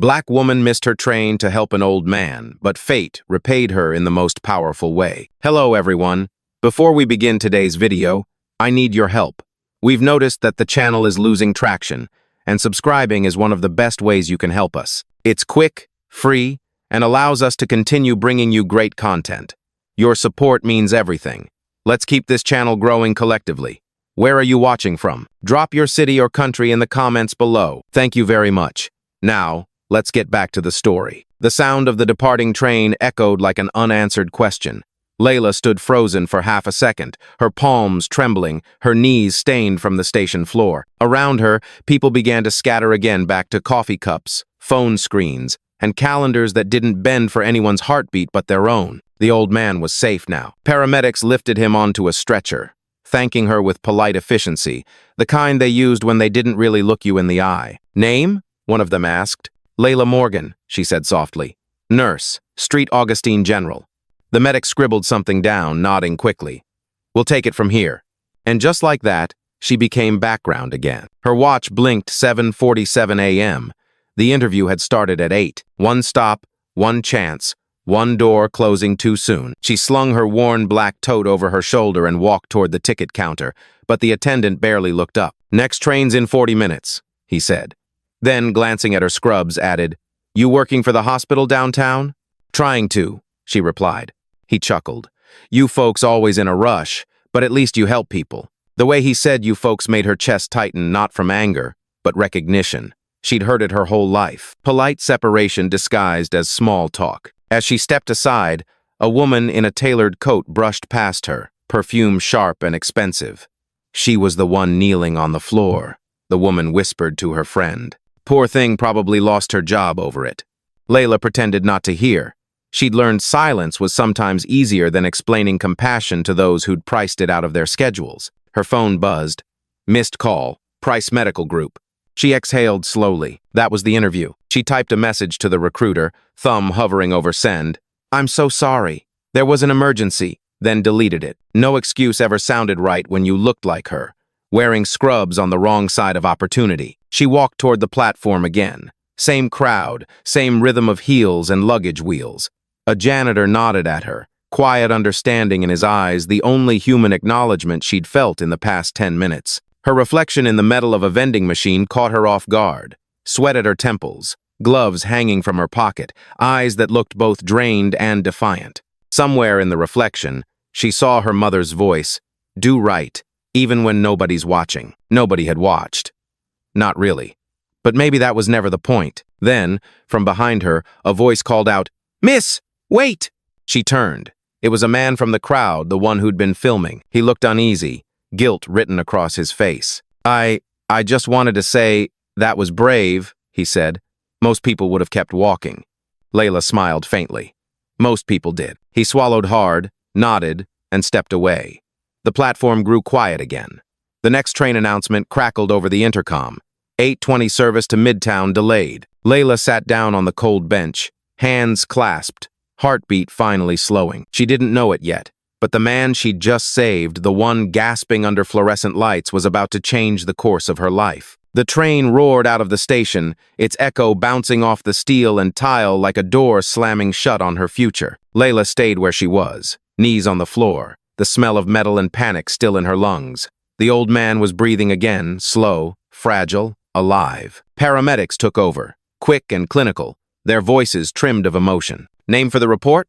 Black woman missed her train to help an old man, but fate repaid her in the most powerful way. Hello, everyone. Before we begin today's video, I need your help. We've noticed that the channel is losing traction, and subscribing is one of the best ways you can help us. It's quick, free, and allows us to continue bringing you great content. Your support means everything. Let's keep this channel growing collectively. Where are you watching from? Drop your city or country in the comments below. Thank you very much. Now, let's get back to the story. The sound of the departing train echoed like an unanswered question. Layla stood frozen for half a second, her palms trembling, her knees stained from the station floor. Around her, people began to scatter again back to coffee cups, phone screens, and calendars that didn't bend for anyone's heartbeat but their own. The old man was safe now. Paramedics lifted him onto a stretcher, thanking her with polite efficiency, the kind they used when they didn't really look you in the eye. Name? One of them asked. Layla Morgan, she said softly. Nurse, Street Augustine General. The medic scribbled something down, nodding quickly. We'll take it from here. And just like that, she became background again. Her watch blinked 7:47 a.m. The interview had started at 8. One stop, one chance, one door closing too soon. She slung her worn black tote over her shoulder and walked toward the ticket counter, but the attendant barely looked up. Next train's in 40 minutes, he said. Then, glancing at her scrubs, added, You working for the hospital downtown? Trying to, she replied. He chuckled. You folks always in a rush, but at least you help people. The way he said you folks made her chest tighten not from anger, but recognition. She'd heard it her whole life. Polite separation disguised as small talk. As she stepped aside, a woman in a tailored coat brushed past her, perfume sharp and expensive. She was the one kneeling on the floor, the woman whispered to her friend. Poor thing probably lost her job over it. Layla pretended not to hear. She'd learned silence was sometimes easier than explaining compassion to those who'd priced it out of their schedules. Her phone buzzed. Missed call, Price Medical Group. She exhaled slowly. That was the interview. She typed a message to the recruiter, thumb hovering over send. I'm so sorry. There was an emergency, then deleted it. No excuse ever sounded right when you looked like her, wearing scrubs on the wrong side of opportunity. She walked toward the platform again. Same crowd, same rhythm of heels and luggage wheels. A janitor nodded at her, quiet understanding in his eyes, the only human acknowledgement she'd felt in the past 10 minutes. Her reflection in the metal of a vending machine caught her off guard. Sweat at her temples, gloves hanging from her pocket, eyes that looked both drained and defiant. Somewhere in the reflection, she saw her mother's voice, do right, even when nobody's watching. Nobody had watched. Not really. But maybe that was never the point. Then, from behind her, a voice called out, Miss, wait! She turned. It was a man from the crowd, the one who'd been filming. He looked uneasy, guilt written across his face. I just wanted to say, that was brave, he said. Most people would have kept walking. Layla smiled faintly. Most people did. He swallowed hard, nodded, and stepped away. The platform grew quiet again. The next train announcement crackled over the intercom. 8:20 service to Midtown delayed. Layla sat down on the cold bench, hands clasped, heartbeat finally slowing. She didn't know it yet, but the man she'd just saved, the one gasping under fluorescent lights, was about to change the course of her life. The train roared out of the station, its echo bouncing off the steel and tile like a door slamming shut on her future. Layla stayed where she was, knees on the floor, the smell of metal and panic still in her lungs. The old man was breathing again, slow, fragile, alive. Paramedics took over, quick and clinical, their voices trimmed of emotion. Name for the report?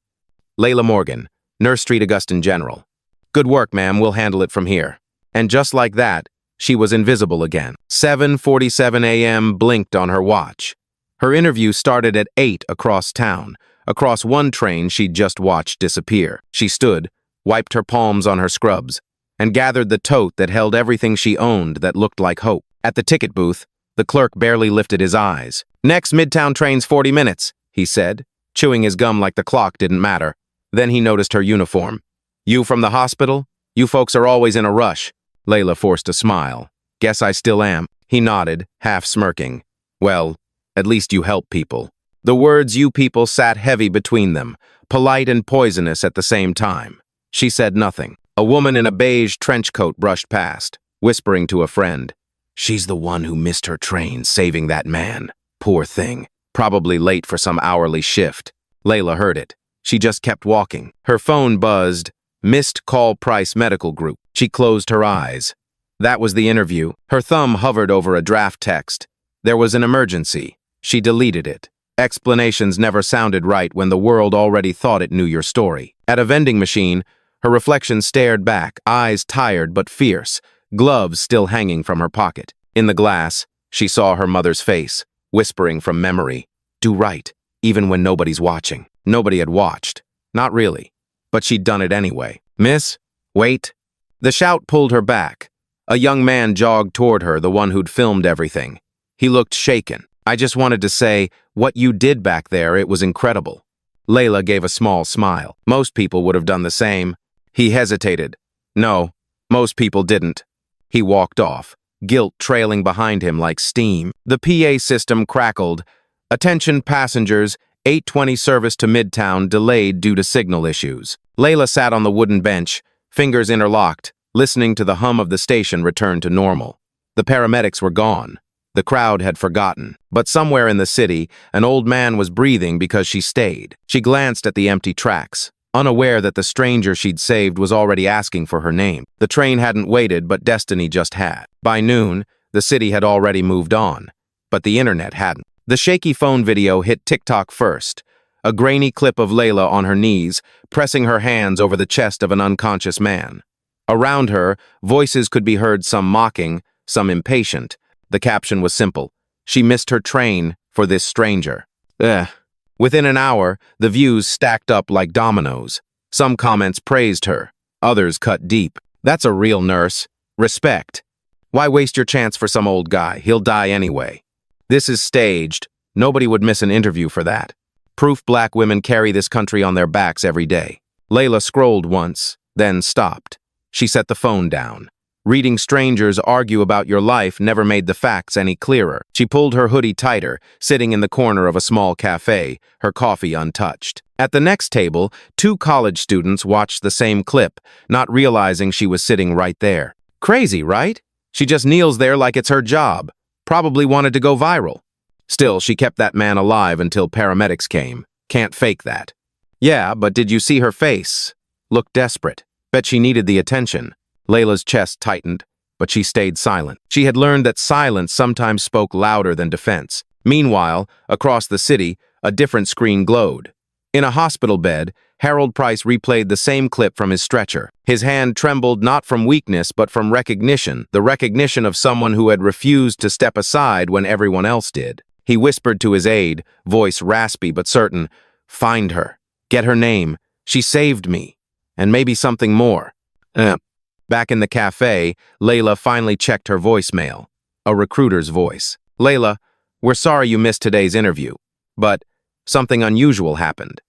Layla Morgan, Nurse Street Augustine General. Good work, ma'am, we'll handle it from here. And just like that, she was invisible again. 7:47 a.m. blinked on her watch. Her interview started at 8 across town, across one train she'd just watched disappear. She stood, wiped her palms on her scrubs, and gathered the tote that held everything she owned that looked like hope. At the ticket booth, the clerk barely lifted his eyes. Next Midtown train's 40 minutes, he said, chewing his gum like the clock didn't matter. Then he noticed her uniform. You from the hospital? You folks are always in a rush. Layla forced a smile. Guess I still am. He nodded, half smirking. Well, at least you help people. The words you people sat heavy between them, polite and poisonous at the same time. She said nothing. A woman in a beige trench coat brushed past, whispering to a friend. She's the one who missed her train, saving that man. Poor thing. Probably late for some hourly shift. Layla heard it. She just kept walking. Her phone buzzed. Missed call Price Medical Group. She closed her eyes. That was the interview. Her thumb hovered over a draft text. There was an emergency. She deleted it. Explanations never sounded right when the world already thought it knew your story. At a vending machine, her reflection stared back, eyes tired but fierce, gloves still hanging from her pocket. In the glass, she saw her mother's face, whispering from memory, "Do right, even when nobody's watching." Nobody had watched. Not really. But she'd done it anyway. "Miss, wait." The shout pulled her back. A young man jogged toward her, the one who'd filmed everything. He looked shaken. "I just wanted to say, what you did back there, it was incredible." Layla gave a small smile. Most people would have done the same. He hesitated. No, most people didn't. He walked off, guilt trailing behind him like steam. The PA system crackled. "Attention passengers, 8:20 service to Midtown delayed due to signal issues." Layla sat on the wooden bench, fingers interlocked, listening to the hum of the station return to normal. The paramedics were gone. The crowd had forgotten. But somewhere in the city, an old man was breathing because she stayed. She glanced at the empty tracks, unaware that the stranger she'd saved was already asking for her name. The train hadn't waited, but destiny just had. By noon, the city had already moved on, but the internet hadn't. The shaky phone video hit TikTok first, a grainy clip of Layla on her knees, pressing her hands over the chest of an unconscious man. Around her, voices could be heard, some mocking, some impatient. The caption was simple. She missed her train for this stranger. Within an hour, the views stacked up like dominoes. Some comments praised her. Others cut deep. "That's a real nurse. Respect. Why waste your chance for some old guy? He'll die anyway. This is staged. Nobody would miss an interview for that. Proof black women carry this country on their backs every day." Layla scrolled once, then stopped. She set the phone down. Reading strangers argue about your life never made the facts any clearer. She pulled her hoodie tighter, sitting in the corner of a small cafe, her coffee untouched. At the next table, 2 college students watched the same clip, not realizing she was sitting right there. Crazy, right? She just kneels there like it's her job. Probably wanted to go viral. Still, she kept that man alive until paramedics came. Can't fake that. "Yeah, but did you see her face? Looked desperate. Bet she needed the attention." Layla's chest tightened, but she stayed silent. She had learned that silence sometimes spoke louder than defense. Meanwhile, across the city, a different screen glowed. In a hospital bed, Harold Price replayed the same clip from his stretcher. His hand trembled not from weakness but from recognition, the recognition of someone who had refused to step aside when everyone else did. He whispered to his aide, voice raspy but certain, "Find her. Get her name. She saved me. And maybe something more." Back in the cafe, Layla finally checked her voicemail. A recruiter's voice. "Layla, we're sorry you missed today's interview, but something unusual happened.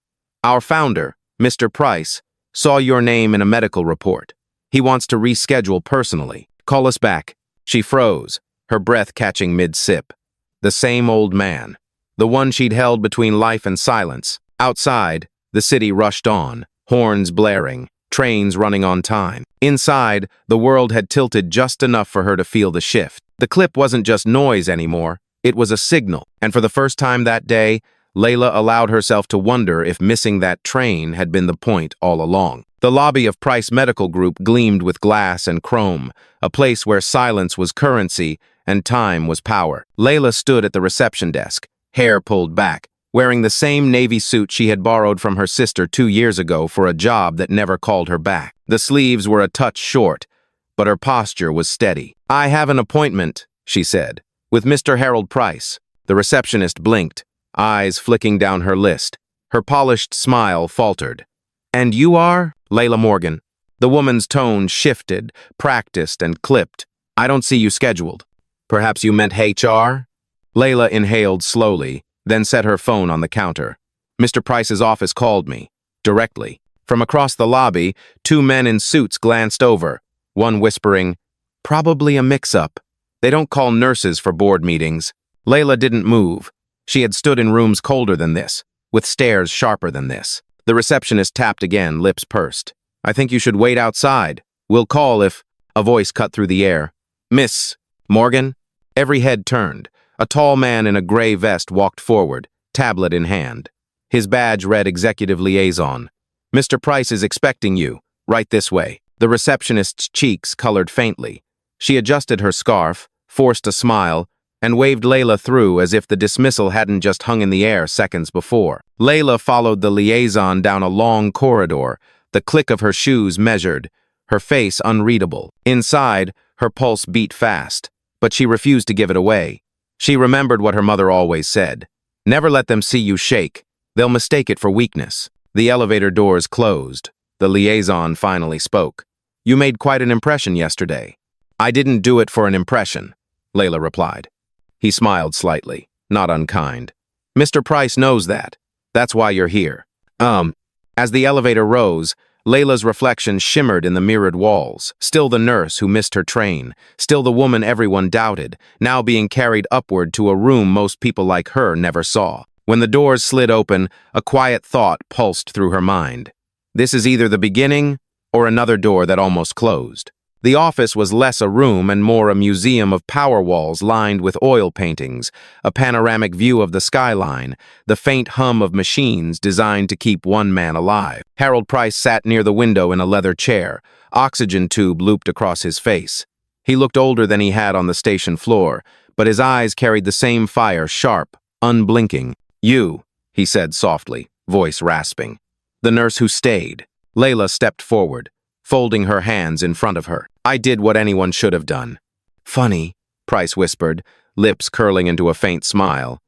Our founder, Mr. Price, saw your name in a medical report. He wants to reschedule personally. Call us back." She froze, her breath catching mid-sip. The same old man. The one she'd held between life and silence. Outside, the city rushed on, horns blaring, trains running on time. Inside, the world had tilted just enough for her to feel the shift. The clip wasn't just noise anymore, it was a signal. And for the first time that day, Layla allowed herself to wonder if missing that train had been the point all along. The lobby of Price Medical Group gleamed with glass and chrome, a place where silence was currency and time was power. Layla stood at the reception desk, hair pulled back, wearing the same navy suit she had borrowed from her sister 2 years ago for a job that never called her back. The sleeves were a touch short, but her posture was steady. "I have an appointment," she said, "with Mr. Harold Price." The receptionist blinked, eyes flicking down her list. Her polished smile faltered. "And you are?" "Layla Morgan." The woman's tone shifted, practiced, and clipped. "I don't see you scheduled. Perhaps you meant HR?" Layla inhaled slowly, then set her phone on the counter. "Mr. Price's office called me. Directly." From across the lobby, 2 men in suits glanced over, one whispering, "Probably a mix-up. They don't call nurses for board meetings." Layla didn't move. She had stood in rooms colder than this, with stares sharper than this. The receptionist tapped again, lips pursed. "I think you should wait outside. We'll call if—" A voice cut through the air. "Miss Morgan?" Every head turned. A tall man in a gray vest walked forward, tablet in hand. His badge read Executive Liaison. "Mr. Price is expecting you. Right this way." The receptionist's cheeks colored faintly. She adjusted her scarf, forced a smile, and waved Layla through as if the dismissal hadn't just hung in the air seconds before. Layla followed the liaison down a long corridor, the click of her shoes measured, her face unreadable. Inside, her pulse beat fast, but she refused to give it away. She remembered what her mother always said. "Never let them see you shake. They'll mistake it for weakness." The elevator doors closed. The liaison finally spoke. "You made quite an impression yesterday." "I didn't do it for an impression," Layla replied. He smiled slightly, not unkind. "Mr. Price knows that. That's why you're here." As the elevator rose, Layla's reflection shimmered in the mirrored walls. Still the nurse who missed her train, still the woman everyone doubted, now being carried upward to a room most people like her never saw. When the doors slid open, a quiet thought pulsed through her mind. This is either the beginning or another door that almost closed. The office was less a room and more a museum of power walls lined with oil paintings, a panoramic view of the skyline, the faint hum of machines designed to keep one man alive. Harold Price sat near the window in a leather chair, oxygen tube looped across his face. He looked older than he had on the station floor, but his eyes carried the same fire, sharp, unblinking. "You," he said softly, voice rasping. "The nurse who stayed." Layla stepped forward, folding her hands in front of her. "I did what anyone should have done." "Funny," Price whispered, lips curling into a faint smile.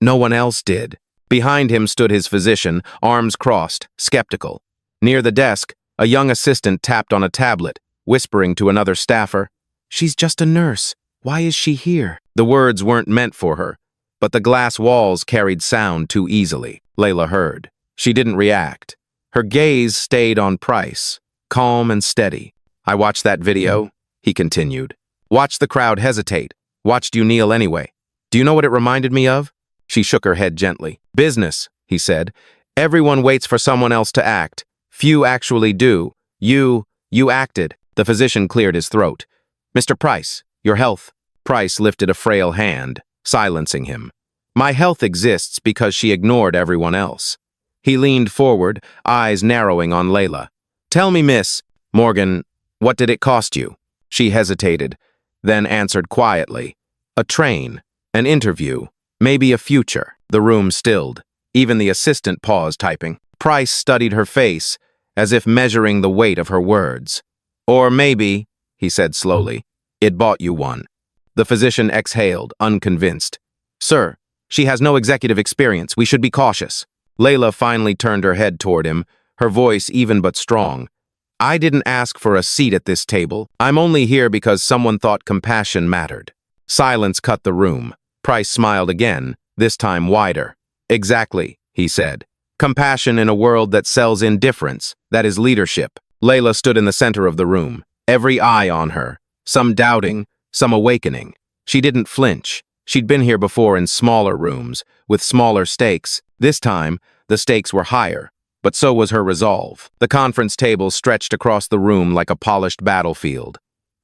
"No one else did." Behind him stood his physician, arms crossed, skeptical. Near the desk, a young assistant tapped on a tablet, whispering to another staffer, "She's just a nurse. Why is she here?" The words weren't meant for her, but the glass walls carried sound too easily. Layla heard. She didn't react. Her gaze stayed on Price, calm and steady. "I watched that video," he continued. "Watched the crowd hesitate. Watched you kneel anyway. Do you know what it reminded me of?" She shook her head gently. "Business," he said. "Everyone waits for someone else to act. Few actually do. You acted." The physician cleared his throat. "Mr. Price, your health." Price lifted a frail hand, silencing him. "My health exists because she ignored everyone else." He leaned forward, eyes narrowing on Layla. "Tell me, Miss Morgan, what did it cost you?" She hesitated, then answered quietly. "A train, an interview, maybe a future." The room stilled. Even the assistant paused typing. Price studied her face, as if measuring the weight of her words. "Or maybe," he said slowly, "it bought you one." The physician exhaled, unconvinced. "Sir, she has no executive experience. We should be cautious." Layla finally turned her head toward him, her voice even but strong. "I didn't ask for a seat at this table. I'm only here because someone thought compassion mattered." Silence cut the room. Price smiled again, this time wider. "Exactly," he said. "Compassion in a world that sells indifference, that is leadership." Layla stood in the center of the room, every eye on her, some doubting, some awakening. She didn't flinch. She'd been here before in smaller rooms, with smaller stakes. This time, the stakes were higher, but so was her resolve. The conference table stretched across the room like a polished battlefield.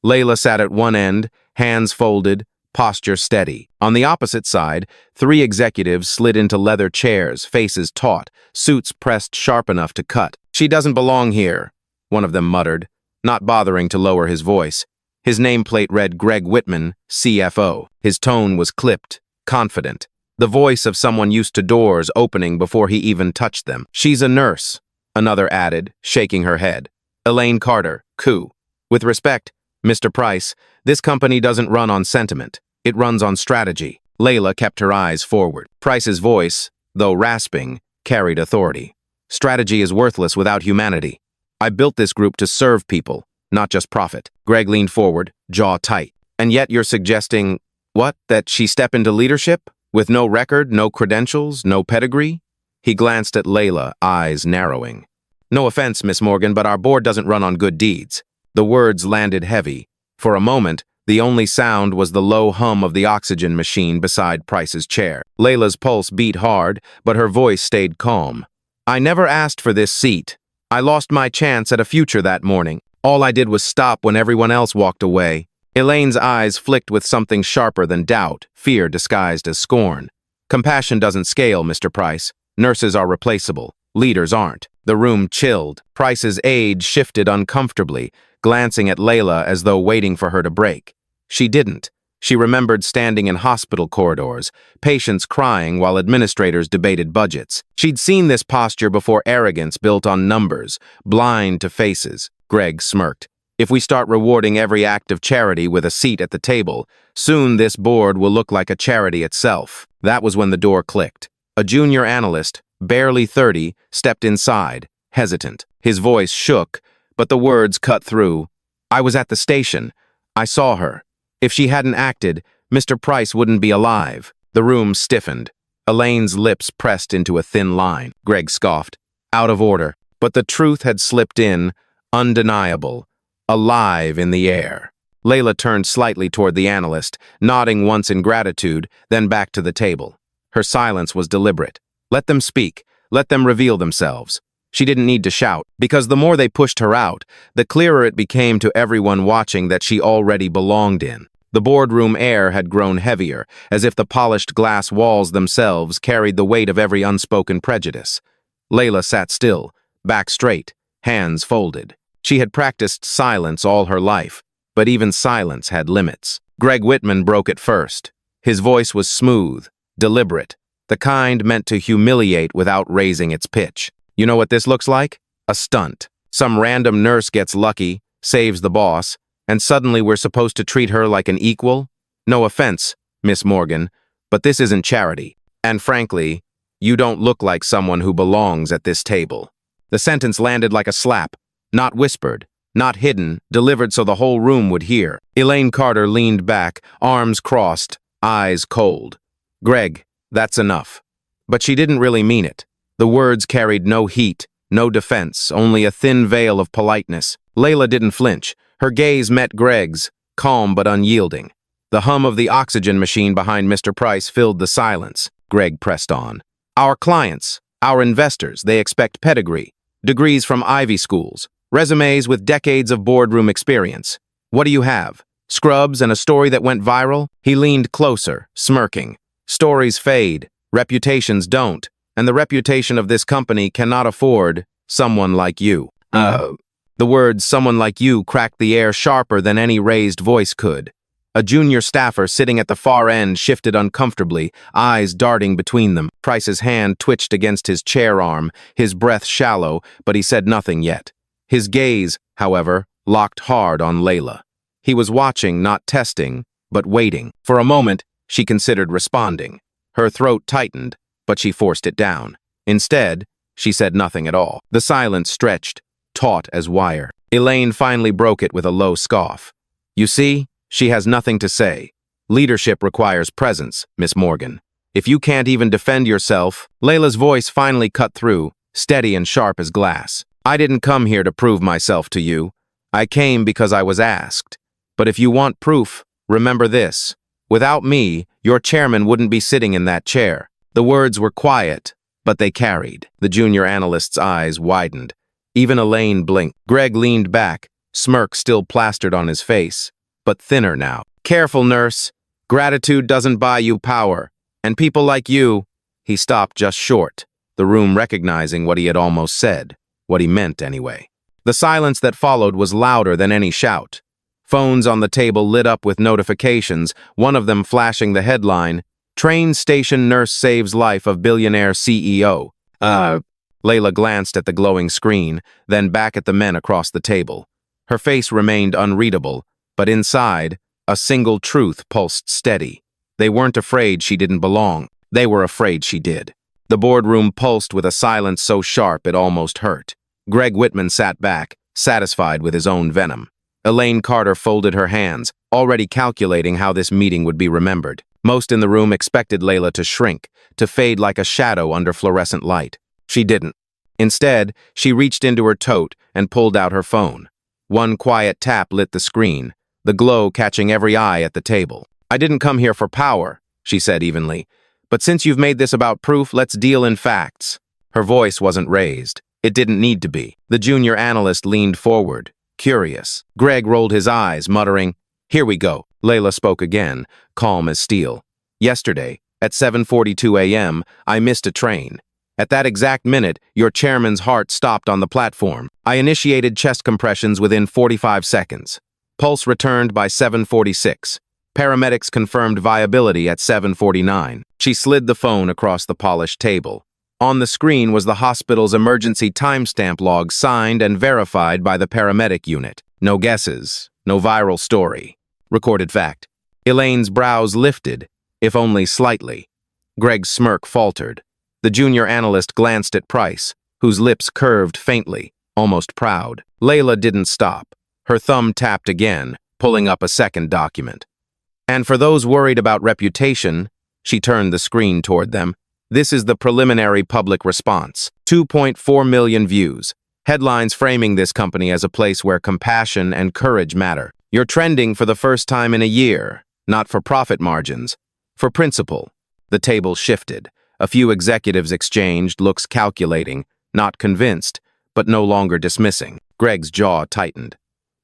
Layla sat at one end, hands folded, posture steady. On the opposite side, 3 executives slid into leather chairs, faces taut, suits pressed sharp enough to cut. "She doesn't belong here," one of them muttered, not bothering to lower his voice. His nameplate read Greg Whitman, CFO. His tone was clipped, confident, the voice of someone used to doors opening before he even touched them. "She's a nurse," another added, shaking her head. "Elaine Carter, coup. With respect, Mr. Price, this company doesn't run on sentiment. It runs on strategy." Layla kept her eyes forward. Price's voice, though rasping, carried authority. "Strategy is worthless without humanity. I built this group to serve people, not just profit." Greg leaned forward, jaw tight. "And yet you're suggesting, what, that she step into leadership? With no record, no credentials, no pedigree?" He glanced at Layla, eyes narrowing. "No offense, Miss Morgan, but our board doesn't run on good deeds." The words landed heavy. For a moment, the only sound was the low hum of the oxygen machine beside Price's chair. Layla's pulse beat hard, but her voice stayed calm. "I never asked for this seat. I lost my chance at a future that morning. All I did was stop when everyone else walked away." Elaine's eyes flicked with something sharper than doubt, fear disguised as scorn. Compassion doesn't scale, Mr. Price. Nurses are replaceable. Leaders aren't. The room chilled. Price's age shifted uncomfortably, glancing at Layla as though waiting for her to break. She didn't. She remembered standing in hospital corridors, patients crying while administrators debated budgets. She'd seen this posture before, arrogance built on numbers, blind to faces. Greg smirked. If we start rewarding every act of charity with a seat at the table, soon this board will look like a charity itself. That was when the door clicked. A junior analyst, barely 30, stepped inside, hesitant. His voice shook, but the words cut through. I was at the station. I saw her. If she hadn't acted, Mr. Price wouldn't be alive. The room stiffened. Elaine's lips pressed into a thin line. Greg scoffed. Out of order. But the truth had slipped in, undeniable, alive in the air. Layla turned slightly toward the analyst, nodding once in gratitude, then back to the table. Her silence was deliberate. Let them speak. Let them reveal themselves. She didn't need to shout, because the more they pushed her out, the clearer it became to everyone watching that she already belonged in. The boardroom air had grown heavier, as if the polished glass walls themselves carried the weight of every unspoken prejudice. Layla sat still, back straight, hands folded. She had practiced silence all her life, but even silence had limits. Greg Whitman broke it first. His voice was smooth, deliberate, the kind meant to humiliate without raising its pitch. You know what this looks like? A stunt. Some random nurse gets lucky, saves the boss, and suddenly we're supposed to treat her like an equal? No offense, Miss Morgan, but this isn't charity. And frankly, you don't look like someone who belongs at this table. The sentence landed like a slap, not whispered, not hidden, delivered so the whole room would hear. Elaine Carter leaned back, arms crossed, eyes cold. Greg, that's enough. But she didn't really mean it. The words carried no heat, no defense, only a thin veil of politeness. Layla didn't flinch. Her gaze met Greg's, calm but unyielding. The hum of the oxygen machine behind Mr. Price filled the silence. Greg pressed on. Our clients, our investors, they expect pedigree, degrees from Ivy schools, resumes with decades of boardroom experience. What do you have? Scrubs and a story that went viral? He leaned closer, smirking. Stories fade, reputations don't, and the reputation of this company cannot afford someone like you. The words "someone like you" cracked the air sharper than any raised voice could. A junior staffer sitting at the far end shifted uncomfortably, eyes darting between them. Price's hand twitched against his chair arm, his breath shallow, but he said nothing yet. His gaze, however, locked hard on Layla. He was watching, not testing, but waiting. For a moment, she considered responding. Her throat tightened, but she forced it down. Instead, she said nothing at all. The silence stretched, taut as wire. Elaine finally broke it with a low scoff. You see, she has nothing to say. Leadership requires presence, Miss Morgan. If you can't even defend yourself, Layla's voice finally cut through, steady and sharp as glass. I didn't come here to prove myself to you. I came because I was asked. But if you want proof, remember this. Without me, your chairman wouldn't be sitting in that chair. The words were quiet, but they carried. The junior analyst's eyes widened. Even Elaine blinked. Greg leaned back, smirk still plastered on his face, but thinner now. Careful, nurse. Gratitude doesn't buy you power. And people like you... He stopped just short, the room recognizing what he had almost said, what he meant anyway. The silence that followed was louder than any shout. Phones on the table lit up with notifications, one of them flashing the headline, Train Station Nurse Saves Life of Billionaire CEO. Layla glanced at the glowing screen, then back at the men across the table. Her face remained unreadable, but inside, a single truth pulsed steady. They weren't afraid she didn't belong. They were afraid she did. The boardroom pulsed with a silence so sharp it almost hurt. Greg Whitman sat back, satisfied with his own venom. Elaine Carter folded her hands, already calculating how this meeting would be remembered. Most in the room expected Layla to shrink, to fade like a shadow under fluorescent light. She didn't. Instead, she reached into her tote and pulled out her phone. One quiet tap lit the screen, the glow catching every eye at the table. I didn't come here for power, she said evenly. But since you've made this about proof, let's deal in facts. Her voice wasn't raised. It didn't need to be. The junior analyst leaned forward, curious. Greg rolled his eyes, muttering, Here we go. Layla spoke again, calm as steel. Yesterday, At 7:42 a.m., I missed a train. At that exact minute, your chairman's heart stopped on the platform. I initiated chest compressions within 45 seconds. Pulse returned by 7:46. Paramedics confirmed viability at 7:49. She slid the phone across the polished table. On the screen was the hospital's emergency timestamp log signed and verified by the paramedic unit. No guesses, no viral story. Recorded fact. Elaine's brows lifted, if only slightly. Greg's smirk faltered. The junior analyst glanced at Price, whose lips curved faintly, almost proud. Layla didn't stop. Her thumb tapped again, pulling up a second document. And for those worried about reputation, she turned the screen toward them. This is the preliminary public response. 2.4 million views. Headlines framing this company as a place where compassion and courage matter. You're trending for the first time in a year, not for profit margins, for principle. The table shifted. A few executives exchanged looks calculating, not convinced, but no longer dismissing. Greg's jaw tightened.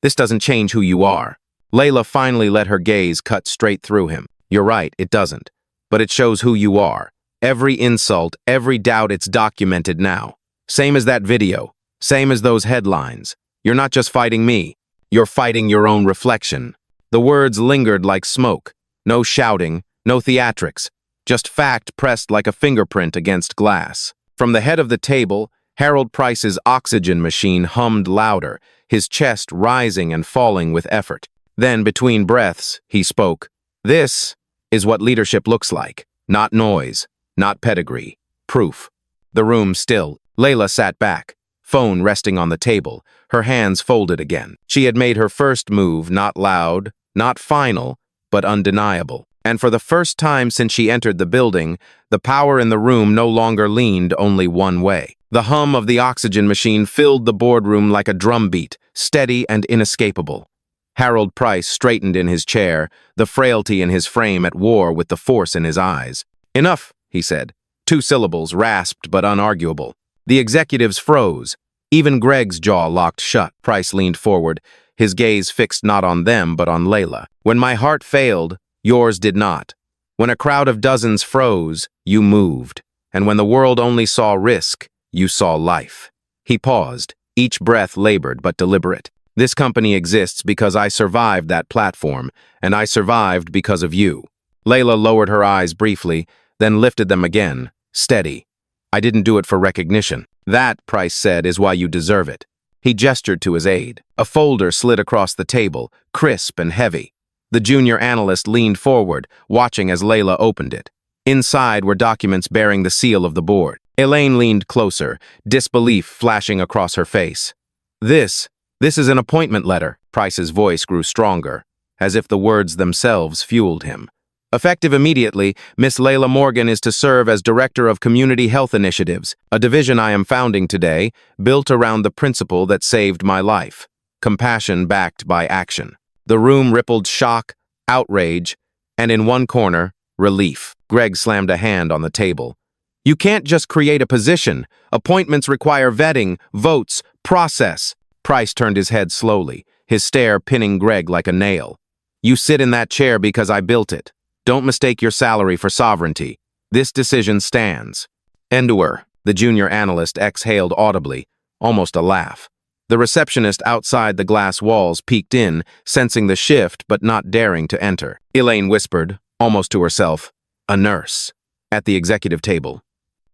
This doesn't change who you are. Layla finally let her gaze cut straight through him. You're right, it doesn't. But it shows who you are. Every insult, every doubt, it's documented now. Same as that video. Same as those headlines. You're not just fighting me. You're fighting your own reflection. The words lingered like smoke. No shouting, no theatrics. Just fact pressed like a fingerprint against glass. From the head of the table, Harold Price's oxygen machine hummed louder, his chest rising and falling with effort. Then, between breaths, he spoke. This is what leadership looks like. Not noise, not pedigree. Proof. The room still. Layla sat back, phone resting on the table, her hands folded again. She had made her first move, not loud, not final, but undeniable. And for the first time since she entered the building, the power in the room no longer leaned only one way. The hum of the oxygen machine filled the boardroom like a drumbeat, steady and inescapable. Harold Price straightened in his chair, the frailty in his frame at war with the force in his eyes. Enough, he said. 2 syllables, rasped but unarguable. The executives froze. Even Greg's jaw locked shut. Price leaned forward, his gaze fixed not on them but on Layla. When my heart failed, yours did not. When a crowd of dozens froze, you moved. And when the world only saw risk, you saw life. He paused, each breath labored but deliberate. This company exists because I survived that platform, and I survived because of you. Layla lowered her eyes briefly, then lifted them again, steady. I didn't do it for recognition. That, Price said, is why you deserve it. He gestured to his aide. A folder slid across the table, crisp and heavy. The junior analyst leaned forward, watching as Layla opened it. Inside were documents bearing the seal of the board. Elaine leaned closer, disbelief flashing across her face. This is an appointment letter. Price's voice grew stronger, as if the words themselves fueled him. Effective immediately, Miss Layla Morgan is to serve as Director of Community Health Initiatives, a division I am founding today, built around the principle that saved my life. Compassion backed by action. The room rippled shock, outrage, and in one corner, relief. Greg slammed a hand on the table. You can't just create a position. Appointments require vetting, votes, process. Price turned his head slowly, his stare pinning Greg like a nail. You sit in that chair because I built it. Don't mistake your salary for sovereignty. This decision stands. Endure, the junior analyst exhaled audibly, almost a laugh. The receptionist outside the glass walls peeked in, sensing the shift but not daring to enter. Elaine whispered, almost to herself, a nurse. At the executive table.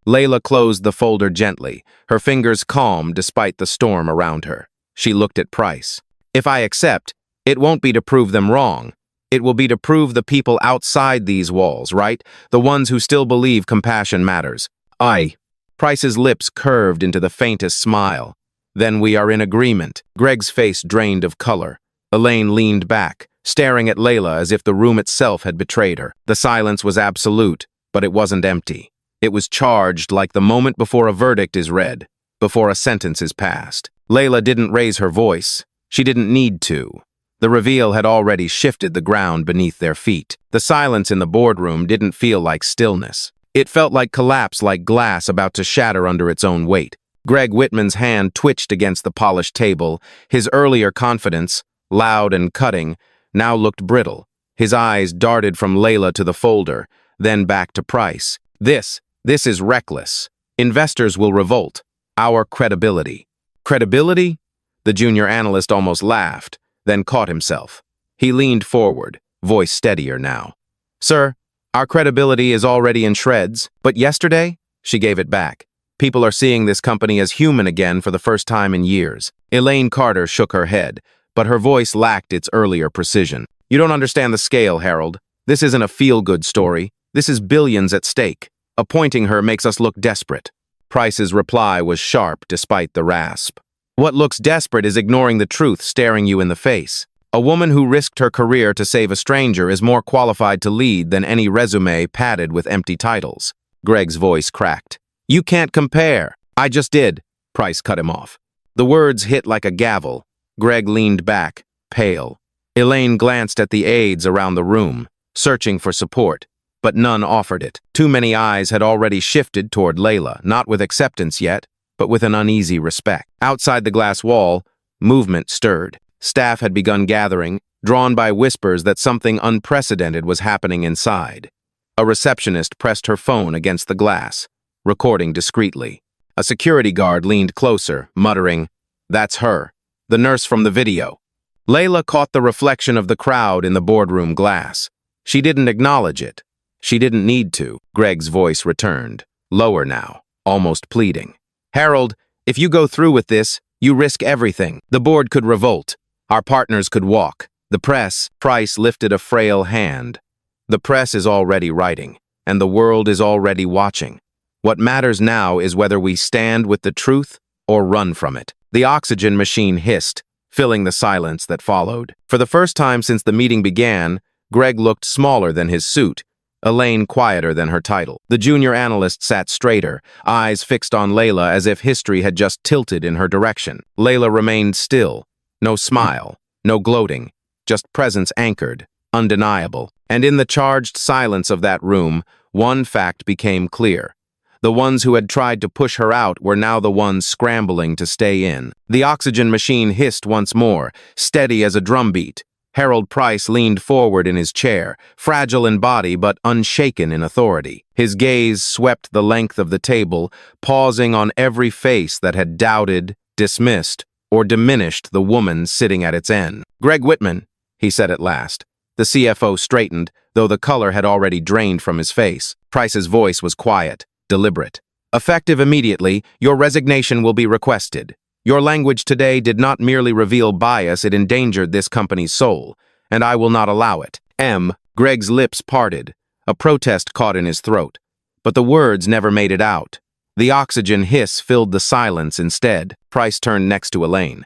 Layla closed the folder gently, her fingers calm despite the storm around her. She looked at Price. If I accept, it won't be to prove them wrong. It will be to prove the people outside these walls, right? The ones who still believe compassion matters. Price's lips curved into the faintest smile. Then we are in agreement. Greg's face drained of color. Elaine leaned back, staring at Layla as if the room itself had betrayed her. The silence was absolute, but it wasn't empty. It was charged like the moment before a verdict is read, before a sentence is passed. Layla didn't raise her voice. She didn't need to. The reveal had already shifted the ground beneath their feet. The silence in the boardroom didn't feel like stillness. It felt like collapse, like glass about to shatter under its own weight. Greg Whitman's hand twitched against the polished table. His earlier confidence, loud and cutting, now looked brittle. His eyes darted from Layla to the folder, then back to Price. This is reckless. Investors will revolt. Our credibility. Credibility? The junior analyst almost laughed, then caught himself. He leaned forward, voice steadier now. Sir, our credibility is already in shreds, but yesterday, she gave it back. People are seeing this company as human again for the first time in years. Elaine Carter shook her head, but her voice lacked its earlier precision. You don't understand the scale, Harold. This isn't a feel-good story. This is billions at stake. Appointing her makes us look desperate. Price's reply was sharp despite the rasp. What looks desperate is ignoring the truth staring you in the face. A woman who risked her career to save a stranger is more qualified to lead than any resume padded with empty titles. Greg's voice cracked. You can't compare. I just did. Price cut him off. The words hit like a gavel. Greg leaned back, pale. Elaine glanced at the aides around the room, searching for support, but none offered it. Too many eyes had already shifted toward Layla, not with acceptance yet, but with an uneasy respect. Outside the glass wall, movement stirred. Staff had begun gathering, drawn by whispers that something unprecedented was happening inside. A receptionist pressed her phone against the glass, recording discreetly. A security guard leaned closer, muttering, "That's her, the nurse from the video." Layla caught the reflection of the crowd in the boardroom glass. She didn't acknowledge it. She didn't need to. Greg's voice returned, lower now, almost pleading. Harold, if you go through with this, you risk everything. The board could revolt. Our partners could walk. The press. Price lifted a frail hand. The press is already writing, and the world is already watching. What matters now is whether we stand with the truth or run from it. The oxygen machine hissed, filling the silence that followed. For the first time since the meeting began, Greg looked smaller than his suit, Elaine quieter than her title. The junior analyst sat straighter, eyes fixed on Layla as if history had just tilted in her direction. Layla remained still. No smile, no gloating, just presence anchored, undeniable. And in the charged silence of that room, one fact became clear. The ones who had tried to push her out were now the ones scrambling to stay in. The oxygen machine hissed once more, steady as a drumbeat. Harold Price leaned forward in his chair, fragile in body but unshaken in authority. His gaze swept the length of the table, pausing on every face that had doubted, dismissed, or diminished the woman sitting at its end. Greg Whitman, he said at last. The CFO straightened, though the color had already drained from his face. Price's voice was quiet, deliberate. Effective immediately, your resignation will be requested. Your language today did not merely reveal bias, it endangered this company's soul, and I will not allow it. Greg's lips parted. A protest caught in his throat, but the words never made it out. The oxygen hiss filled the silence instead. Price turned next to Elaine.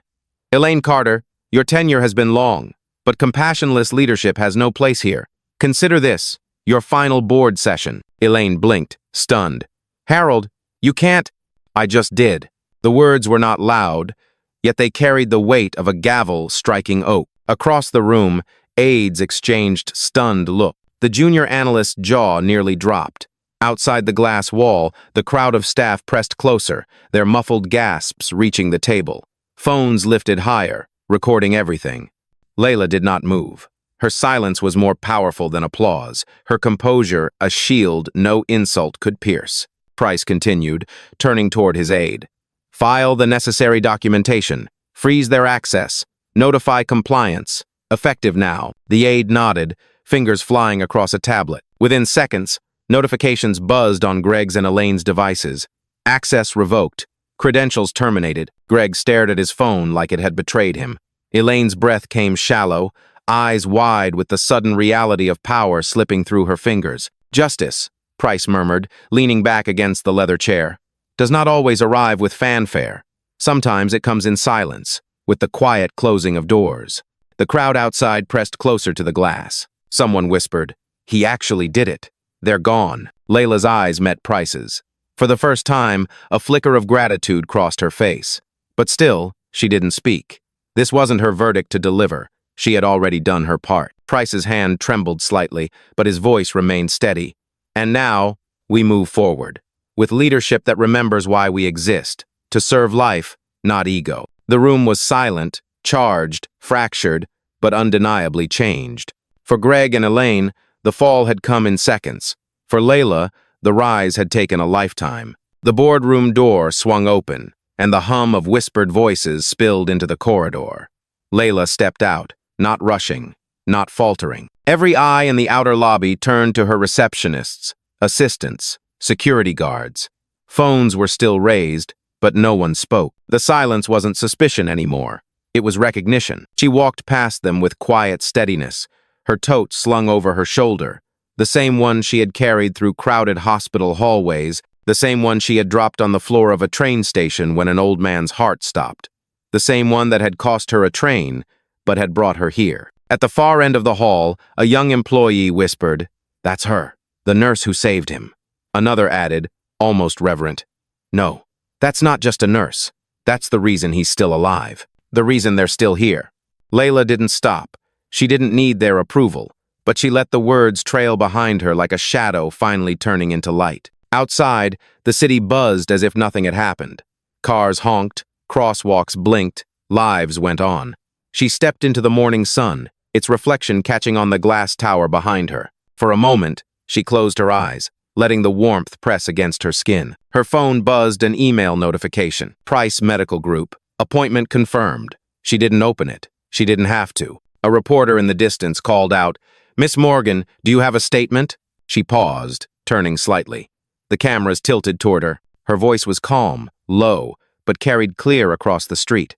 Elaine Carter, your tenure has been long, but compassionless leadership has no place here. Consider this, your final board session. Elaine blinked, stunned. Harold, you can't. I just did. The words were not loud, yet they carried the weight of a gavel striking oak. Across the room, aides exchanged stunned looks. The junior analyst's jaw nearly dropped. Outside the glass wall, the crowd of staff pressed closer, their muffled gasps reaching the table. Phones lifted higher, recording everything. Layla did not move. Her silence was more powerful than applause, her composure a shield no insult could pierce. Price continued, turning toward his aide. File the necessary documentation. Freeze their access. Notify compliance. Effective now. The aide nodded, fingers flying across a tablet. Within seconds, notifications buzzed on Greg's and Elaine's devices. Access revoked. Credentials terminated. Greg stared at his phone like it had betrayed him. Elaine's breath came shallow, eyes wide with the sudden reality of power slipping through her fingers. Justice, Price murmured, leaning back against the leather chair, does not always arrive with fanfare. Sometimes it comes in silence, with the quiet closing of doors. The crowd outside pressed closer to the glass. Someone whispered, "He actually did it. They're gone." Layla's eyes met Price's. For the first time, a flicker of gratitude crossed her face. But still, she didn't speak. This wasn't her verdict to deliver. She had already done her part. Price's hand trembled slightly, but his voice remained steady. And now, we move forward, with leadership that remembers why we exist, to serve life, not ego. The room was silent, charged, fractured, but undeniably changed. For Greg and Elaine, the fall had come in seconds. For Layla, the rise had taken a lifetime. The boardroom door swung open, and the hum of whispered voices spilled into the corridor. Layla stepped out, not rushing, not faltering. Every eye in the outer lobby turned to her receptionists, assistants, security guards. Phones were still raised, but no one spoke. The silence wasn't suspicion anymore. It was recognition. She walked past them with quiet steadiness, her tote slung over her shoulder, the same one she had carried through crowded hospital hallways, the same one she had dropped on the floor of a train station when an old man's heart stopped, the same one that had cost her a train, but had brought her here. At the far end of the hall, a young employee whispered, "That's her, the nurse who saved him." Another added, almost reverent, "No, that's not just a nurse. That's the reason he's still alive. The reason they're still here." Layla didn't stop. She didn't need their approval, but she let the words trail behind her like a shadow finally turning into light. Outside, the city buzzed as if nothing had happened. Cars honked, crosswalks blinked, lives went on. She stepped into the morning sun, its reflection catching on the glass tower behind her. For a moment, she closed her eyes, letting the warmth press against her skin. Her phone buzzed an email notification. Price Medical Group. Appointment confirmed. She didn't open it. She didn't have to. A reporter in the distance called out, "Miss Morgan, do you have a statement?" She paused, turning slightly. The cameras tilted toward her. Her voice was calm, low, but carried clear across the street.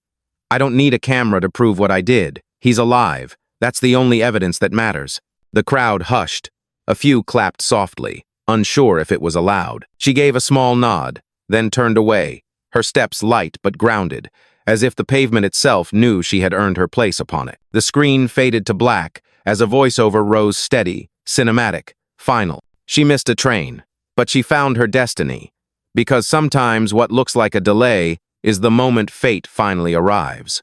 "I don't need a camera to prove what I did. He's alive. That's the only evidence that matters." The crowd hushed. A few clapped softly, unsure if it was allowed. She gave a small nod, then turned away, her steps light but grounded, as if the pavement itself knew she had earned her place upon it. The screen faded to black as a voiceover rose steady, cinematic, final. She missed a train, but she found her destiny, because sometimes what looks like a delay is the moment fate finally arrives.